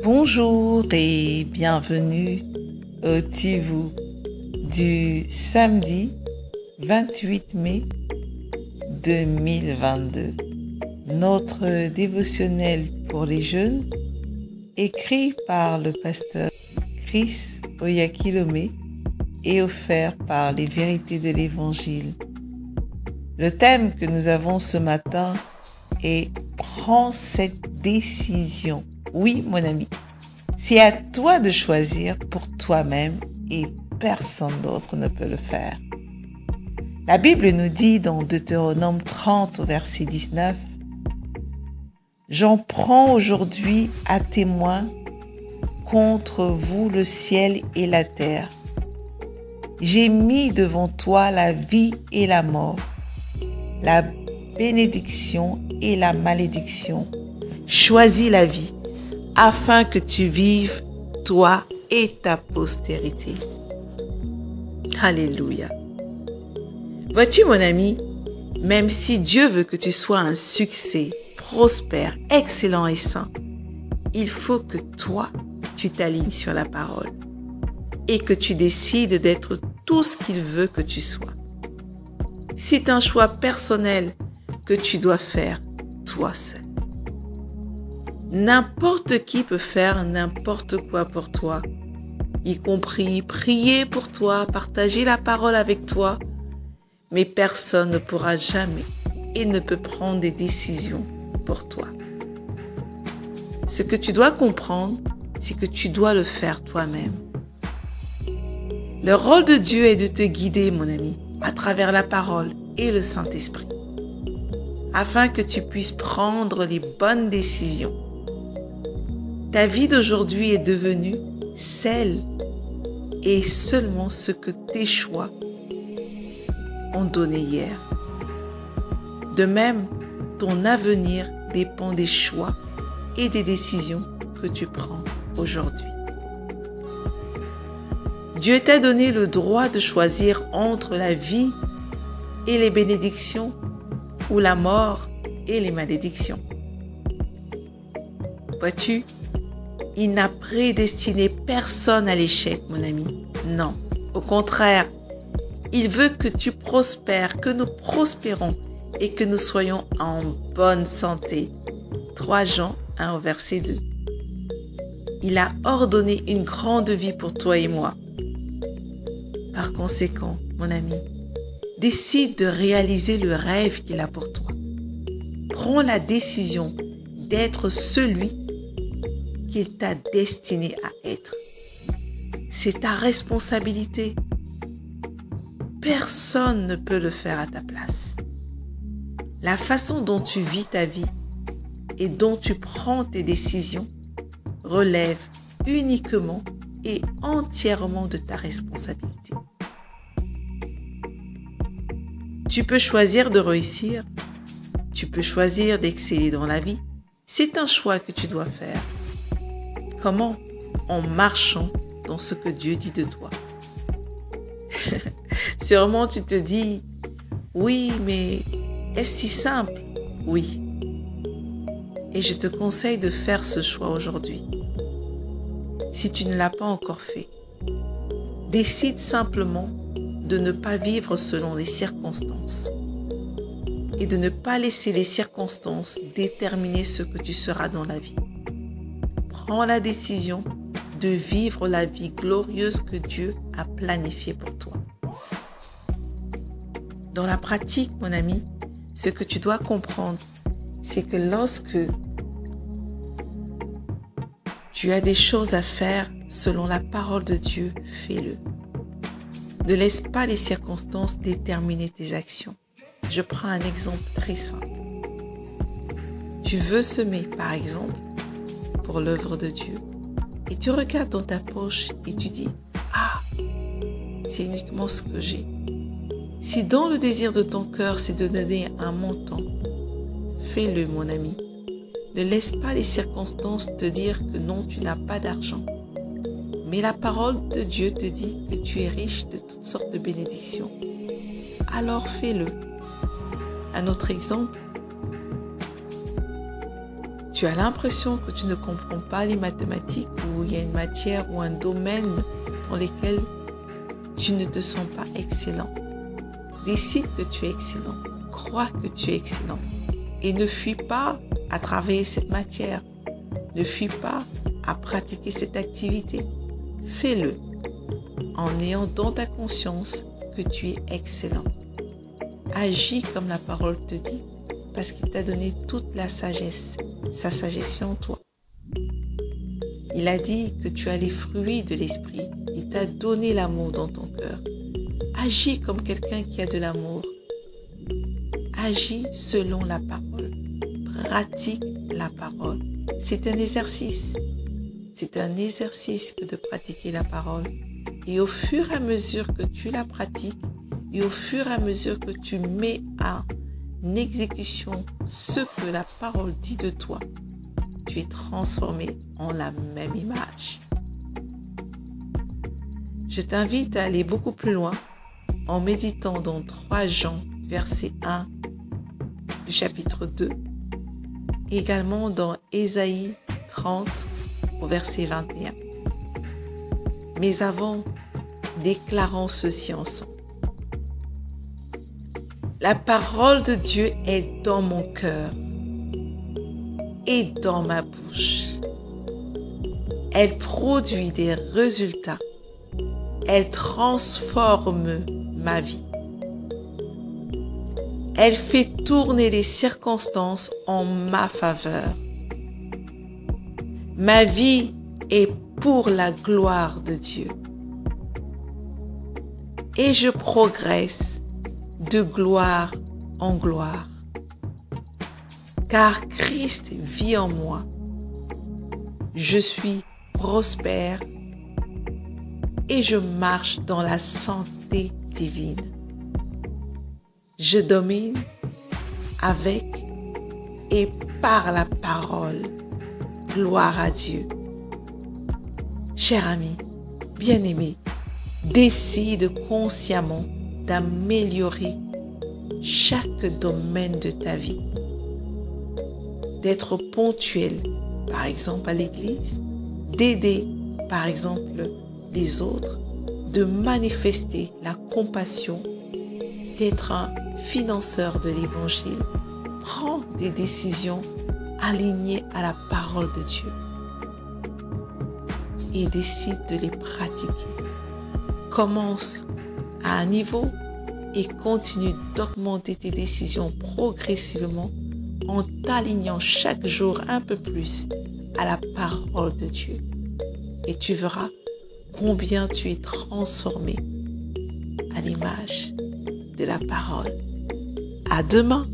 Bonjour et bienvenue au Tivou du samedi 28 mai 2022. Notre dévotionnel pour les jeunes, écrit par le pasteur Chris Oyakilome et offert par les vérités de l'Évangile. Le thème que nous avons ce matin est « Prends cette décision ». Oui, mon ami, c'est à toi de choisir pour toi-même et personne d'autre ne peut le faire. La Bible nous dit dans Deutéronome 30 au verset 19 « J'en prends aujourd'hui à témoin contre vous le ciel et la terre. J'ai mis devant toi la vie et la mort, la bénédiction et la malédiction. Choisis la vie, afin que tu vives, toi et ta postérité. » Alléluia. Vois-tu, mon ami, même si Dieu veut que tu sois un succès, prospère, excellent et saint, il faut que toi, tu t'alignes sur la parole et que tu décides d'être tout ce qu'il veut que tu sois. C'est un choix personnel que tu dois faire toi seul. N'importe qui peut faire n'importe quoi pour toi, y compris prier pour toi, partager la parole avec toi, mais personne ne pourra jamais et ne peut prendre des décisions pour toi. Ce que tu dois comprendre, c'est que tu dois le faire toi-même. Le rôle de Dieu est de te guider, mon ami, à travers la parole et le Saint-Esprit, afin que tu puisses prendre les bonnes décisions. Ta vie d'aujourd'hui est devenue celle et seulement ce que tes choix ont donné hier. De même, ton avenir dépend des choix et des décisions que tu prends aujourd'hui. Dieu t'a donné le droit de choisir entre la vie et les bénédictions ou la mort et les malédictions. Vois-tu, il n'a prédestiné personne à l'échec, mon ami. Non, au contraire, il veut que tu prospères, que nous prospérons et que nous soyons en bonne santé. 3 Jean 1 au verset 2. Il a ordonné une grande vie pour toi et moi. Par conséquent, mon ami, décide de réaliser le rêve qu'il a pour toi. Prends la décision d'être celui qu'il t'a destiné à être. C'est ta responsabilité. Personne ne peut le faire à ta place. La façon dont tu vis ta vie et dont tu prends tes décisions relève uniquement et entièrement de ta responsabilité. Tu peux choisir de réussir, tu peux choisir d'exceller dans la vie. C'est un choix que tu dois faire. Comment? En marchant dans ce que Dieu dit de toi. Sûrement tu te dis, oui, mais est-ce si simple? Oui. Et je te conseille de faire ce choix aujourd'hui. Si tu ne l'as pas encore fait, décide simplement de ne pas vivre selon les circonstances et de ne pas laisser les circonstances déterminer ce que tu seras dans la vie. Prends la décision de vivre la vie glorieuse que Dieu a planifiée pour toi. Dans la pratique, mon ami, ce que tu dois comprendre, c'est que lorsque tu as des choses à faire selon la parole de Dieu, fais-le. Ne laisse pas les circonstances déterminer tes actions. Je prends un exemple très simple. Tu veux semer, par exemple, pour l'œuvre de Dieu, et tu regardes dans ta poche et tu dis « Ah, c'est uniquement ce que j'ai. » Si dans le désir de ton cœur, c'est de donner un montant, fais-le, mon ami. Ne laisse pas les circonstances te dire que non, tu n'as pas d'argent. Mais la parole de Dieu te dit que tu es riche de toutes sortes de bénédictions. Alors fais-le. Un autre exemple, Tu as l'impression que tu ne comprends pas les mathématiques ou il y a une matière ou un domaine dans lequel tu ne te sens pas excellent. Décide que tu es excellent. Crois que tu es excellent. Et ne fuis pas à travailler cette matière. Ne fuis pas à pratiquer cette activité. Fais-le en ayant dans ta conscience que tu es excellent. Agis comme la parole te dit parce qu'il t'a donné toute la sagesse. Sa sagesse est en toi. Il a dit que tu as les fruits de l'esprit. Il t'a donné l'amour dans ton cœur. Agis comme quelqu'un qui a de l'amour. Agis selon la parole. Pratique la parole. C'est un exercice. C'est un exercice que de pratiquer la parole. Et au fur et à mesure que tu la pratiques, et au fur et à mesure que tu mets en exécution ce que la parole dit de toi, tu es transformé en la même image. Je t'invite à aller beaucoup plus loin en méditant dans 3 Jean, verset 1 du chapitre 2, et également dans Ésaïe 30, au verset 21. Mais avant, déclarons ceci ensemble. La parole de Dieu est dans mon cœur et dans ma bouche. Elle produit des résultats. Elle transforme ma vie. Elle fait tourner les circonstances en ma faveur. Ma vie est pour la gloire de Dieu. Et je progresse de gloire en gloire. Car Christ vit en moi. Je suis prospère et je marche dans la santé divine. Je domine avec et par la parole. Gloire à Dieu. Cher ami, bien-aimé, décide consciemment d'améliorer chaque domaine de ta vie. D'être ponctuel, par exemple à l'église, d'aider, par exemple, les autres, de manifester la compassion, d'être un financeur de l'évangile. Prends des décisions alignées à la parole de Dieu et décide de les pratiquer. Commence à un niveau et continue d'augmenter tes décisions progressivement en t'alignant chaque jour un peu plus à la parole de Dieu. Et tu verras combien tu es transformé à l'image de la parole. À demain!